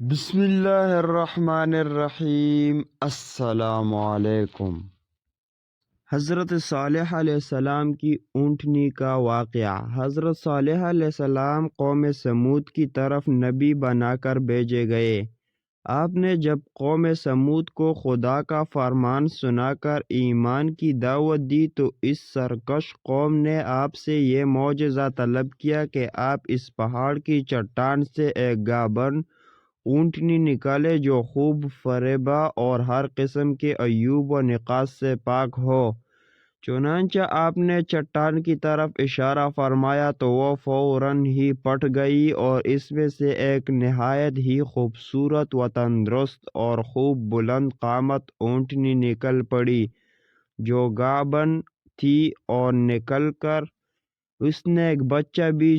بسم اللہ الرحمن الرحیم۔ السلام علیکم۔ حضرت صالح علیہ السلام کی اونٹنی کا واقعہ۔ حضرت صالح علیہ السلام قوم سمود کی طرف نبی بنا کر بھیجے گئے۔ آپ نے جب قوم سمود کو خدا کا فرمان سنا کر ایمان کی دعوت دی تو اس سرکش قوم نے آپ سے یہ معجزہ طلب کیا کہ آپ اس پہاڑ کی چٹان سے ایک گابن اونٹنی نکالے جو خوب فریبا اور ہر قسم کے عیوب و نقاص سے پاک ہو۔ چنانچہ آپ نے چٹان کی طرف اشارہ فرمایا تو وہ فوراً ہی پھٹ گئی اور اس میں سے ایک نہایت ہی خوبصورت و تندرست اور خوب بلند قامت اونٹنی نکل پڑی جو گابن تھی، اور نکل کر اس نے ایک بچہ بھی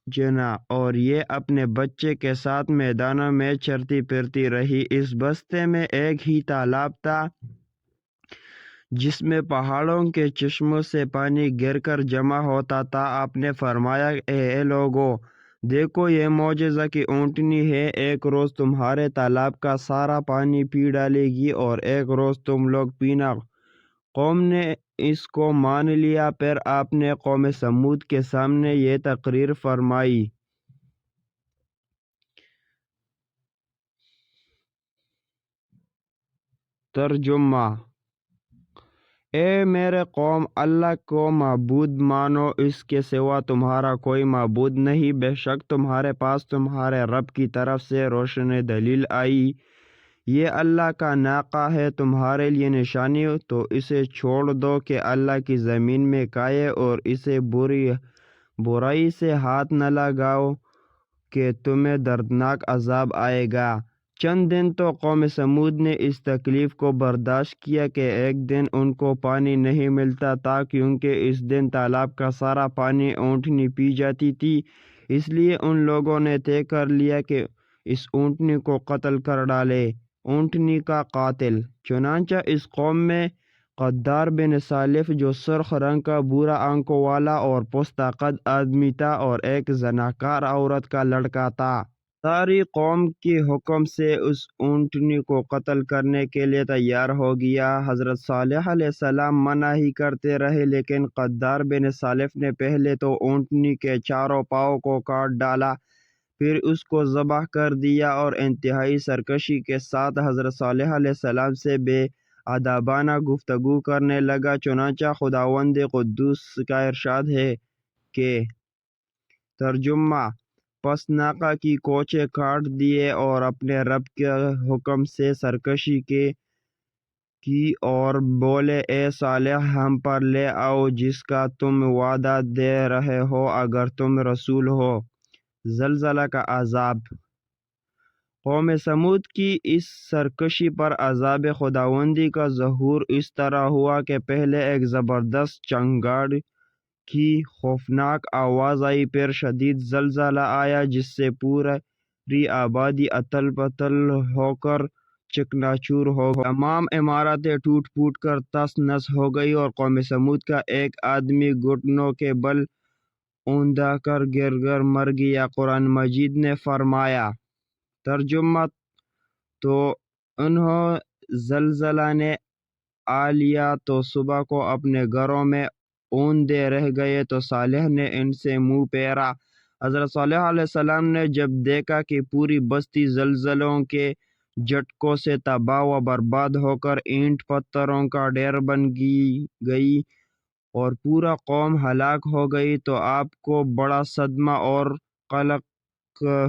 جنا اور یہ اپنے بچے کے ساتھ میدانوں میں چرتی پھرتی رہی۔ اس بستے میں ایک ہی تالاب تھا جس میں پہاڑوں کے چشموں سے پانی گر کر جمع ہوتا تھا۔ آپ نے فرمایا، اے لوگو، دیکھو یہ معجزہ کی اونٹنی ہے، ایک روز تمہارے تالاب کا سارا پانی پی ڈالے گی اور ایک روز تم لوگ پینا۔ قوم نے اس کو مان لیا۔ پھر آپ نے قوم سمود کے سامنے یہ تقریر فرمائی۔ ترجمہ: اے میرے قوم، اللہ کو معبود مانو، اس کے سوا تمہارا کوئی معبود نہیں۔ بے شک تمہارے پاس تمہارے رب کی طرف سے روشن دلیل آئی۔ یہ اللہ کا ناقہ ہے تمہارے لیے نشانی، تو اسے چھوڑ دو کہ اللہ کی زمین میں کھائے، اور اسے برائی سے ہاتھ نہ لگاؤ کہ تمہیں دردناک عذاب آئے گا۔ چند دن تو قوم سمود نے اس تکلیف کو برداشت کیا کہ ایک دن ان کو پانی نہیں ملتا تھا، کیونکہ اس دن تالاب کا سارا پانی اونٹنی پی جاتی تھی۔ اس لیے ان لوگوں نے طے کر لیا کہ اس اونٹنی کو قتل کر ڈالے۔ اونٹنی کا قاتل۔ چنانچہ اس قوم میں قدار بن سالف، جو سرخ رنگ کا برا آنکھوں والا اور پستہ قد آدمی تھا، اور ایک زناکار عورت کا لڑکا تھا۔ ساری قوم کے حکم سے اس اونٹنی کو قتل کرنے کے لیے تیار ہو گیا۔ حضرت صالح علیہ السلام منع ہی کرتے رہے، لیکن قدار بن سالف نے پہلے تو اونٹنی کے چاروں پاؤں کو کاٹ ڈالا، پھر اس کو ذبح کر دیا اور انتہائی سرکشی کے ساتھ حضرت صالح علیہ السلام سے بے ادبانہ گفتگو کرنے لگا۔ چنانچہ خداوند قدوس کا ارشاد ہے کہ ترجمہ: پس ناقہ کی کوچے کاٹ دیے اور اپنے رب کے حکم سے سرکشی کی اور بولے، اے صالح، ہم پر لے آؤ جس کا تم وعدہ دے رہے ہو اگر تم رسول ہو۔ زلزلہ کا عذاب۔ قوم سمود کی اس سرکشی پر عذاب خداوندی کا ظہور اس طرح ہوا کہ پہلے ایک زبردست چنگاڑ کی خوفناک آواز آئی، پھر شدید زلزلہ آیا جس سے پوری آبادی اتل پتل ہو کر چکنا چور ہو گئی۔ تمام عمارتیں ٹوٹ پھوٹ کر تس نس ہو گئی اور قوم سمود کا ایک آدمی گھٹنوں کے بل اوندھا کر گر مر گیا۔ قرآن مجید نے فرمایا۔ ترجمہ: تو انہوں زلزلہ نے آ لیا تو صبح کو اپنے گھروں میں اوندھے رہ گئے، تو صالح نے ان سے منہ پھیرا۔ حضرت صالح علیہ السلام نے جب دیکھا کہ پوری بستی زلزلوں کے جھٹکوں سے تباہ و برباد ہو کر اینٹ پتھروں کا ڈھیر بن گئی اور پورا قوم ہلاک ہو گئی، تو آپ کو بڑا صدمہ اور قلق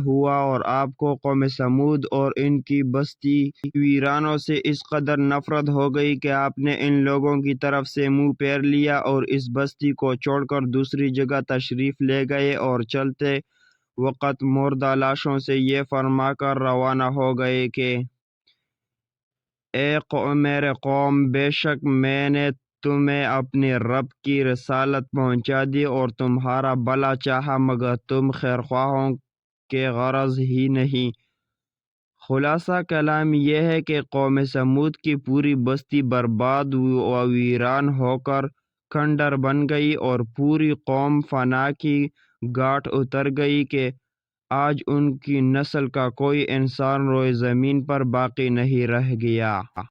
ہوا، اور آپ کو قوم سمود اور ان کی بستی ویرانوں سے اس قدر نفرت ہو گئی کہ آپ نے ان لوگوں کی طرف سے منہ پھیر لیا اور اس بستی کو چھوڑ کر دوسری جگہ تشریف لے گئے، اور چلتے وقت مردہ لاشوں سے یہ فرما کر روانہ ہو گئے کہ میرے قوم، بے شک میں نے تمہیں اپنے رب کی رسالت پہنچا دی اور تمہارا بھلا چاہا، مگر تم خیرخواہوں کے غرض ہی نہیں۔ خلاصہ کلام یہ ہے کہ قوم سمود کی پوری بستی برباد و ویران ہو کر کھنڈر بن گئی اور پوری قوم فنا کی گھاٹ اتر گئی کہ آج ان کی نسل کا کوئی انسان روئے زمین پر باقی نہیں رہ گیا۔